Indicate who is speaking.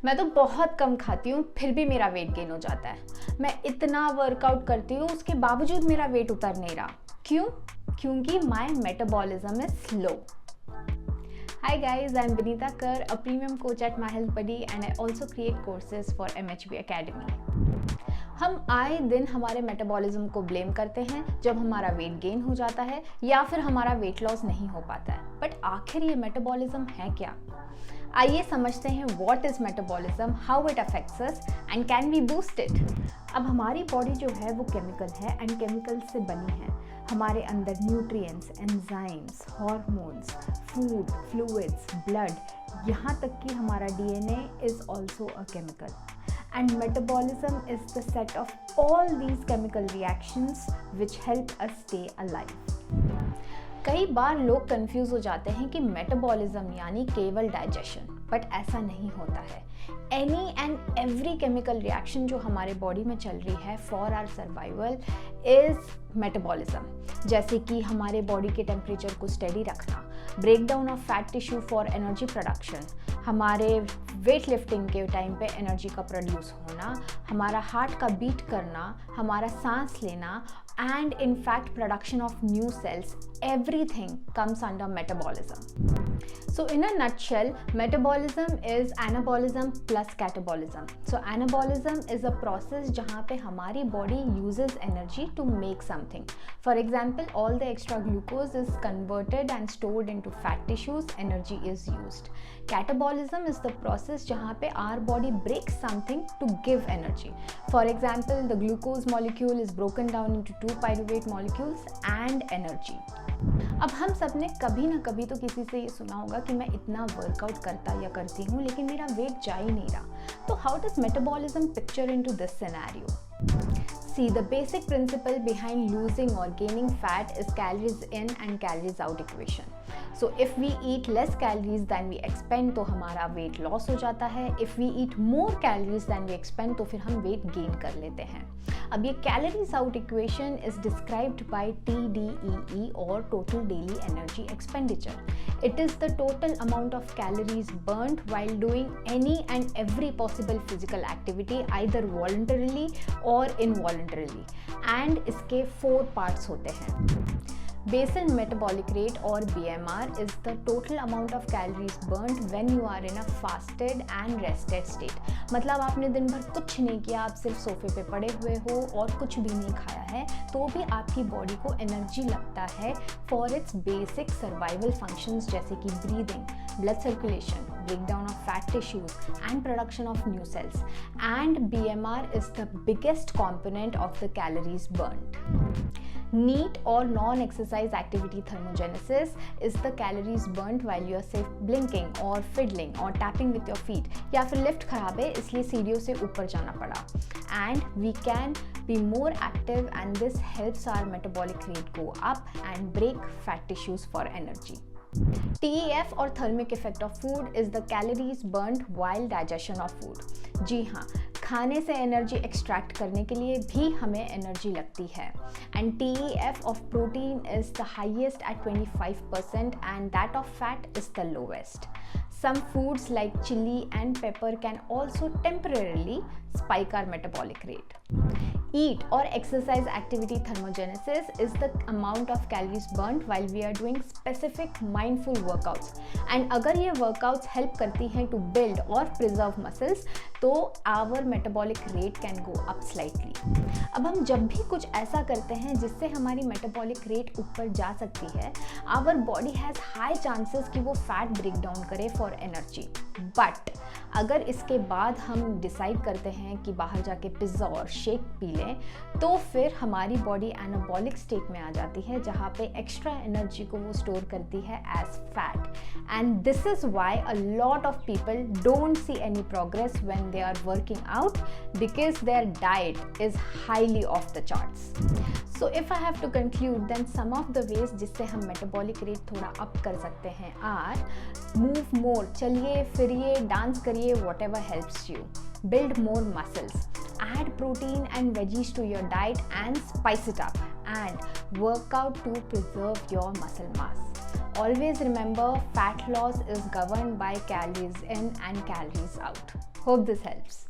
Speaker 1: मैं तो बहुत कम खाती हूँ फिर भी मेरा वेट गेन हो जाता है। मैं इतना वर्कआउट करती हूँ उसके बावजूद मेरा वेट उतर नहीं रहा। क्यों? क्योंकि my metabolism is slow. Hi guys, I'm Vinita Kar, a premium coach at My Health Buddy and I also create courses for MHB Academy. हम आए दिन हमारे मेटाबॉलिज्म को ब्लेम करते हैं जब हमारा वेट गेन हो जाता है या फिर हमारा वेट लॉस नहीं हो पाता है। बट आखिर ये मेटाबॉलिज्म है क्या? आइए समझते हैं what is metabolism, how it affects us and can we boost it. अब हमारी बॉडी जो है वो केमिकल है एंड केमिकल से बनी है। हमारे अंदर nutrients, enzymes, hormones, food, fluids, blood, यहाँ तक कि हमारा DNA is also a chemical. And metabolism is the set of all these chemical reactions which help us stay alive. कई बार लोग कंफ्यूज हो जाते हैं कि मेटाबॉलिज्म यानी केवल डाइजेशन, बट ऐसा नहीं होता है। Any and every chemical reaction जो हमारे बॉडी में चल रही है for our survival is metabolism. जैसे कि हमारे बॉडी के टेम्परेचर को स्टेडी रखना, break down of fat tissue for energy production, हमारे वेट लिफ्टिंग के टाइम पे एनर्जी का प्रोड्यूस होना, हमारा हार्ट का बीट करना, हमारा सांस लेना and in fact production of new cells, everything comes under metabolism. So in a nutshell, metabolism is anabolism plus catabolism. So anabolism is a process जहाँ पे हमारी body uses energy to make something. For example, all the extra glucose is converted and stored into fat tissues, energy is used. Catabolism is the process जहाँ पे our body breaks something to give energy. For example, the glucose molecule is broken down into 2 pyruvate molecules and energy. अब हम सब ने कभी ना कभी तो किसी से ये सुना होगा कि मैं इतना वर्कआउट करता या करती हूँ लेकिन मेरा वेट जा ही नहीं रहा। तो how does metabolism picture into this scenario? See, the basic principle behind losing or gaining fat is calories in and calories out equation. So if we eat less calories than we expend तो हमारा weight loss हो जाता है। If we eat more calories than we expend तो फिर हम weight gain कर लेते हैं। अब ये calories out equation is described by TDEE or total daily energy expenditure. It is the total amount of calories burnt while doing any and every possible physical activity either voluntarily or involuntarily. And इसके 4 parts होते हैं। Basal metabolic rate or BMR is the total amount of calories burnt when you are in a fasted and rested state. मतलब आपने दिन भर कुछ नहीं किया, आप सिर्फ सोफे पे पड़े हुए हो और कुछ भी नहीं खाया है, तो भी आपकी बॉडी को एनर्जी लगता है for its basic survival functions जैसे कि breathing, blood circulation, breakdown of fat tissues and production of new cells. And BMR is the biggest component of the calories burnt. NEAT or non-exercise activity thermogenesis is the calories burnt while you are say blinking or fiddling or tapping with your feet या फिर lift खराब है इसलिए सीढ़ियों से ऊपर जाना पड़ा। And we can be more active and this helps our metabolic rate go up and break fat tissues for energy. TEF और thermic effect of food is the calories burnt while digestion of food. जी हाँ, खाने से energy extract करने के लिए भी हमें energy लगती है। And TEF of protein is the highest eight 25% and that of fat is the lowest. Some foods like chili and pepper can also temporarily spike our metabolic rate. Eat or exercise activity thermogenesis is the amount of calories burnt while we are doing specific mindful workouts. And अगर ये workouts help करती हैं to build or preserve muscles, तो our metabolic rate can go up slightly. अब हम जब भी कुछ ऐसा करते हैं जिससे हमारी metabolic rate ऊपर जा सकती है, our body has high chances कि वो fat break down करे for energy. But अगर इसके बाद हम डिसाइड करते हैं कि बाहर जाके पिज़्ज़ा और शेक पी लें, तो फिर हमारी बॉडी एनाबॉलिक स्टेट में आ जाती है जहाँ पे एक्स्ट्रा एनर्जी को वो स्टोर करती है as fat. And this is why a lot of people don't see any progress when they are working out because their diet is highly off the charts. So if I have to conclude then some of the ways जिससे हम metabolic rate थोड़ा up कर सकते हैं are move more, चलिए फिरिए, dance करिए, whatever helps you. Build more muscles. Add protein and veggies to your diet and spice it up. And work out to preserve your muscle mass. Always remember, fat loss is governed by calories in and calories out. Hope this helps.